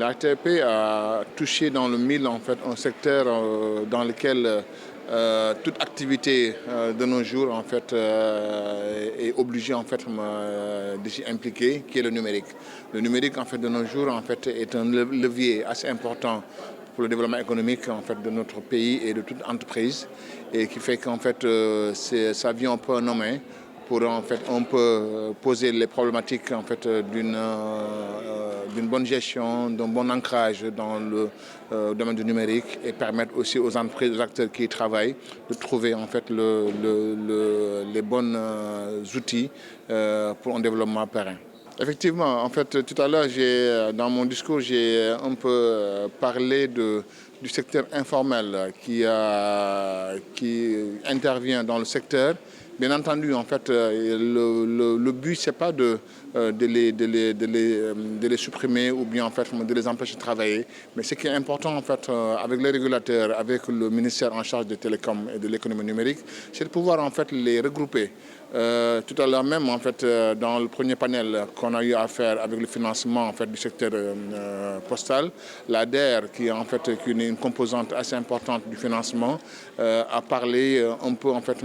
La RTP a touché dans le mille en fait, un secteur dans lequel toute activité de nos jours en fait, est obligée en fait, de s'y impliquer, qui est le numérique. Le numérique en fait, de nos jours en fait, est un levier assez important pour le développement économique en fait, de notre pays et de toute entreprise, et qui fait qu'en fait, ça vient un peu en main pour en fait, on peut poser les problématiques en fait, d'une bonne gestion, d'un bon ancrage dans le domaine du numérique et permettre aussi aux entreprises, aux acteurs qui y travaillent de trouver en fait, les bons outils pour un développement pérenne. Effectivement, en fait, tout à l'heure, dans mon discours, j'ai un peu parlé du secteur informel qui intervient dans le secteur. Bien entendu, en fait, le but, ce n'est pas de les supprimer ou bien en fait, de les empêcher de travailler. Mais ce qui est important, en fait, avec les régulateurs, avec le ministère en charge des télécoms et de l'économie numérique, c'est de pouvoir en fait, les regrouper. Tout à l'heure même, en fait, dans le premier panel qu'on a eu à faire avec le financement en fait, du secteur postal, l'ADER, qui est en fait une composante assez importante du financement, a parlé un peu en fait,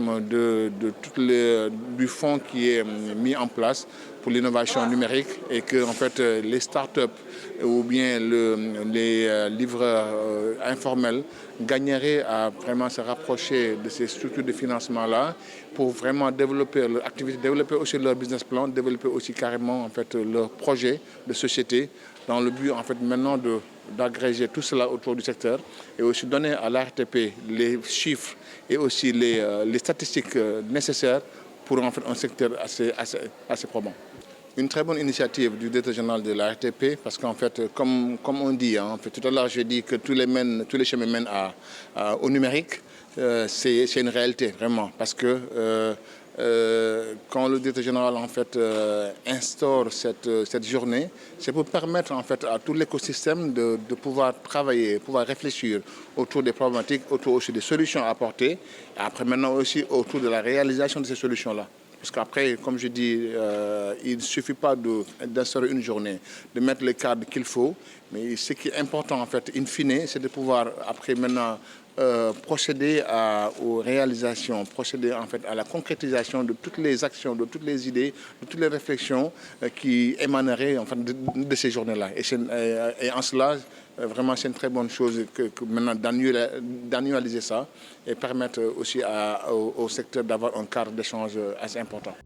du fonds qui est mis en place pour l'innovation numérique et que en fait, les startups ou bien les livreurs informels gagneraient à vraiment se rapprocher de ces structures de financement-là pour vraiment développer leur activité, développer aussi leur business plan, développer aussi carrément en fait, leur projet de société dans le but en fait, maintenant d'agréger tout cela autour du secteur et aussi donner à l'ARTP les chiffres et aussi les statistiques nécessaires pour en fait, un secteur assez probant. Une très bonne initiative du directeur général de la RTP parce qu'en fait, comme on dit, hein, en fait, tout à l'heure j'ai dit que tous les chemins mènent au numérique, c'est une réalité vraiment parce que quand le directeur général en fait, instaure cette journée, c'est pour permettre en fait, à tout l'écosystème de pouvoir travailler, pouvoir réfléchir autour des problématiques, autour aussi des solutions à apporter et après maintenant aussi autour de la réalisation de ces solutions-là. Parce qu'après, comme je dis, il ne suffit pas d'instaurer une journée, de mettre les cadres qu'il faut, mais ce qui est important en fait, in fine, c'est de pouvoir après maintenant procéder aux réalisations, procéder en fait à la concrétisation de toutes les actions, de toutes les idées, de toutes les réflexions qui émaneraient en fait, de ces journées-là. Et en cela, vraiment, c'est une très bonne chose que maintenant d'annualiser ça et permettre aussi au secteur d'avoir un cadre d'échange assez important.